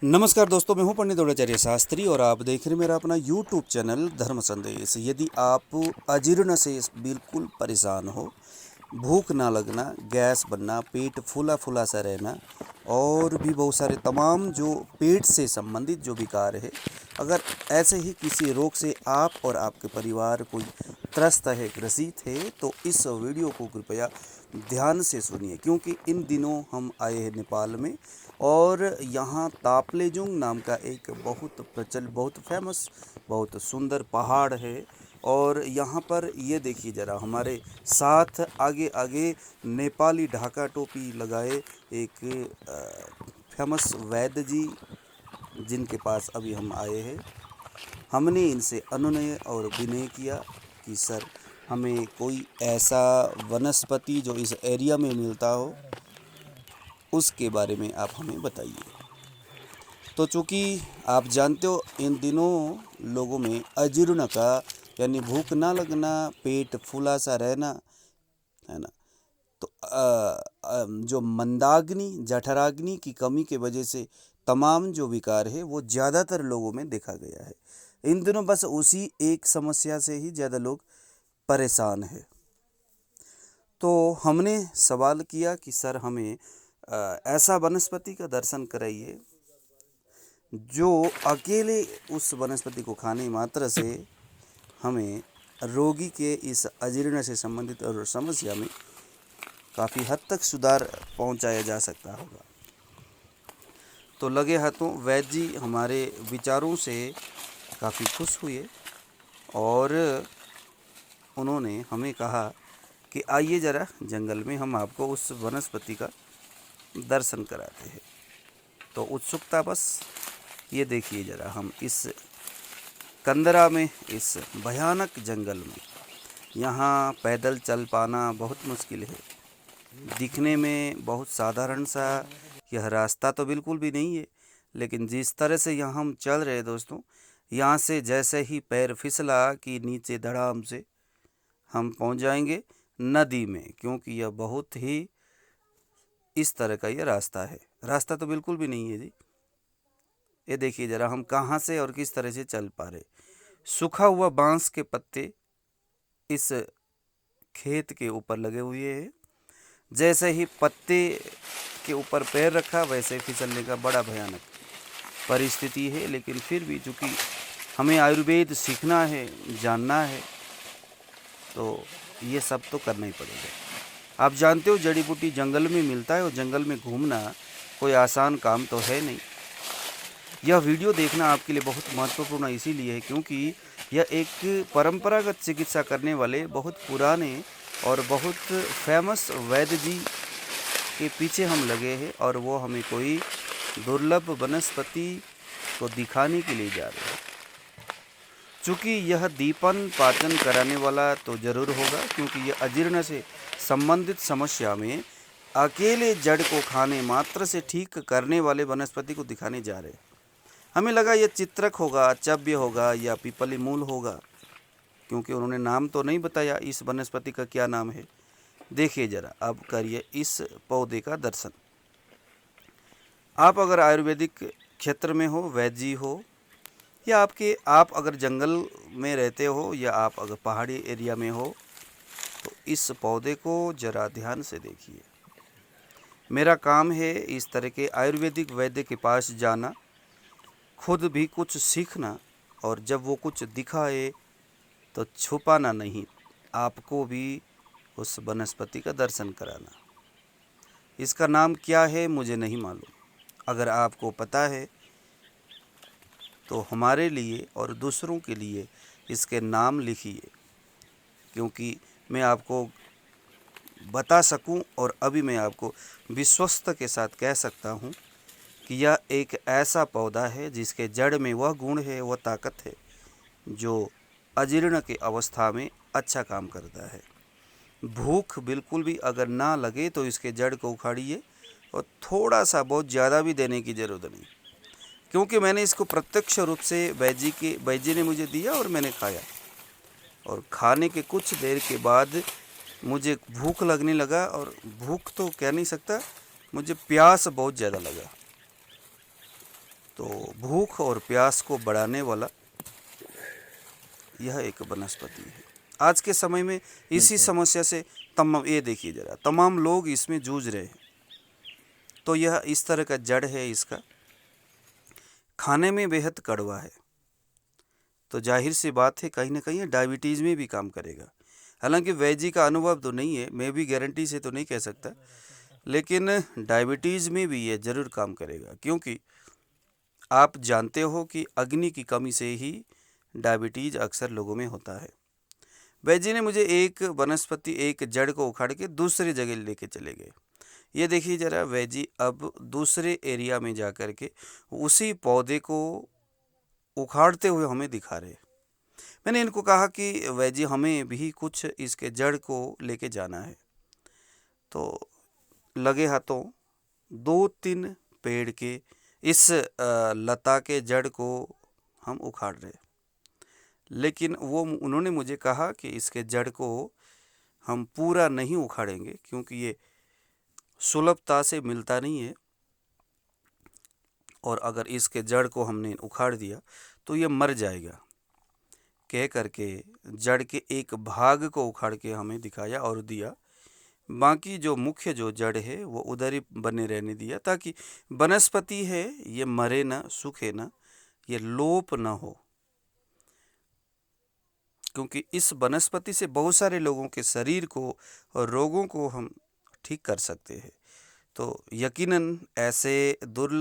नमस्कार दोस्तों, मैं हूं पंडित द्रोणाचार्य शास्त्री और आप देख रहे हैं मेरा अपना यूट्यूब चैनल धर्म संदेश। यदि आप अजीर्ण से बिल्कुल परेशान हो, भूख ना लगना, गैस बनना, पेट फूला फूला सा रहना और भी बहुत सारे तमाम जो पेट से संबंधित जो विकार है, अगर ऐसे ही किसी रोग से आप और आपके परिवार कोई त्रस्त है, ग्रसित है, तो इस वीडियो को कृपया ध्यान से सुनिए, क्योंकि इन दिनों हम आए हैं नेपाल में और यहाँ ताप्लेजुंग नाम का एक बहुत फेमस, बहुत सुंदर पहाड़ है। और यहाँ पर ये देखिए ज़रा, हमारे साथ आगे आगे नेपाली ढाका टोपी लगाए एक फेमस वैद्य जी, जिनके पास अभी हम आए हैं। हमने इनसे अनुनय और विनय किया कि सर, हमें कोई ऐसा वनस्पति जो इस एरिया में मिलता हो उसके बारे में आप हमें बताइए। तो चूँकि आप जानते हो इन दिनों लोगों में अजीर्ण का यानी भूख ना लगना, पेट फूला सा रहना, है ना, तो जो मंदाग्नि जठराग्नि की कमी के वजह से तमाम जो विकार है वो ज़्यादातर लोगों में देखा गया है। इन दिनों बस उसी एक समस्या से ही ज़्यादा लोग परेशान है। तो हमने सवाल किया कि सर, हमें ऐसा वनस्पति का दर्शन कराइए जो अकेले उस वनस्पति को खाने मात्र से हमें रोगी के इस अजीर्ण से संबंधित और समस्या में काफ़ी हद तक सुधार पहुंचाया जा सकता होगा। तो लगे हाथों वैद्य जी हमारे विचारों से काफ़ी खुश हुए और उन्होंने हमें कहा कि आइए ज़रा जंगल में हम आपको उस वनस्पति का दर्शन कराते हैं। तो उत्सुकता बस ये देखिए ज़रा, हम इस कंदरा में, इस भयानक जंगल में, यहाँ पैदल चल पाना बहुत मुश्किल है। दिखने में बहुत साधारण सा यह रास्ता तो बिल्कुल भी नहीं है, लेकिन जिस तरह से यहाँ हम चल रहे हैं दोस्तों, यहाँ से जैसे ही पैर फिसला कि नीचे धड़ाम से हम पहुँच जाएंगे नदी में, क्योंकि यह बहुत ही इस तरह का यह रास्ता है। रास्ता तो बिल्कुल भी नहीं है जी। ये देखिए ज़रा, हम कहाँ से और किस तरह से चल पा रहे। सूखा हुआ बांस के पत्ते इस खेत के ऊपर लगे हुए हैं। जैसे ही पत्ते के ऊपर पैर रखा वैसे ही फिसलने का बड़ा भयानक परिस्थिति है। लेकिन फिर भी चूँकि हमें आयुर्वेद सीखना है, जानना है, तो ये सब तो करना ही पड़ेगा। आप जानते हो जड़ी बूटी जंगल में मिलता है और जंगल में घूमना कोई आसान काम तो है नहीं। यह वीडियो देखना आपके लिए बहुत महत्वपूर्ण इसीलिए है क्योंकि यह एक परंपरागत चिकित्सा करने वाले बहुत पुराने और बहुत फेमस वैद्य जी के पीछे हम लगे हैं और वो हमें कोई दुर्लभ वनस्पति को दिखाने के लिए जा रहे हैं। चूँकि यह दीपन पाचन कराने वाला तो ज़रूर होगा, क्योंकि यह अजीर्ण से संबंधित समस्या में अकेले जड़ को खाने मात्र से ठीक करने वाले वनस्पति को दिखाने जा रहे हैं। हमें लगा यह चित्रक होगा, चव्य होगा या पीपली मूल होगा, क्योंकि उन्होंने नाम तो नहीं बताया इस वनस्पति का क्या नाम है। देखिए ज़रा, अब करिए इस पौधे का दर्शन। आप अगर आयुर्वेदिक क्षेत्र में हो, वैद्य जी हो, या आप अगर जंगल में रहते हो या आप अगर पहाड़ी एरिया में हो, तो इस पौधे को ज़रा ध्यान से देखिए। मेरा काम है इस तरह के आयुर्वेदिक वैद्य के पास जाना, खुद भी कुछ सीखना, और जब वो कुछ दिखाए तो छुपाना नहीं, आपको भी उस वनस्पति का दर्शन कराना। इसका नाम क्या है मुझे नहीं मालूम, अगर आपको पता है तो हमारे लिए और दूसरों के लिए इसके नाम लिखिए, क्योंकि मैं आपको बता सकूं और अभी मैं आपको विश्वस्त के साथ कह सकता हूं कि यह एक ऐसा पौधा है जिसके जड़ में वह गुण है, वह ताकत है जो अजीर्ण के अवस्था में अच्छा काम करता है। भूख बिल्कुल भी अगर ना लगे तो इसके जड़ को उखाड़िए, और थोड़ा सा, बहुत ज़्यादा भी देने की ज़रूरत नहीं, क्योंकि मैंने इसको प्रत्यक्ष रूप से वैद्य जी ने मुझे दिया और मैंने खाया, और खाने के कुछ देर के बाद मुझे भूख लगने लगा, और भूख तो कह नहीं सकता, मुझे प्यास बहुत ज़्यादा लगा। तो भूख और प्यास को बढ़ाने वाला यह एक वनस्पति है। आज के समय में इसी समस्या से ये देखिए जरा, तमाम लोग इसमें जूझ रहे हैं। तो यह इस तरह का जड़ है, इसका खाने में बेहद कड़वा है। तो जाहिर सी बात है कहीं ना कहीं डायबिटीज़ में भी काम करेगा। हालांकि वेजी का अनुभव तो नहीं है, मैं भी गारंटी से तो नहीं कह सकता, लेकिन डायबिटीज़ में भी ये ज़रूर काम करेगा। क्योंकि आप जानते हो कि अग्नि की कमी से ही डायबिटीज़ अक्सर लोगों में होता है। वेजी ने मुझे एक वनस्पति, एक जड़ को उखाड़ के दूसरी जगह लेके चले गए। ये देखिए ज़रा, वेजी अब दूसरे एरिया में जा कर के उसी पौधे को उखाड़ते हुए हमें दिखा रहे। मैंने इनको कहा कि वेजी हमें भी कुछ इसके जड़ को लेके जाना है। तो लगे हाथों 2-3 पेड़ के इस लता के जड़ को हम उखाड़ रहे। लेकिन उन्होंने मुझे कहा कि इसके जड़ को हम पूरा नहीं उखाड़ेंगे, क्योंकि ये सुलभता से मिलता नहीं है, और अगर इसके जड़ को हमने उखाड़ दिया तो ये मर जाएगा। कह करके जड़ के एक भाग को उखाड़ के हमें दिखाया और दिया। बाकी जो मुख्य जो जड़ है वो उधर ही बने रहने दिया, ताकि वनस्पति है ये मरे ना, सूखे ना, ये लोप ना हो। क्योंकि इस वनस्पति से बहुत सारे लोगों के शरीर को और रोगों को हम ठीक कर सकते हैं। तो यकीनन ऐसे दुर्लभ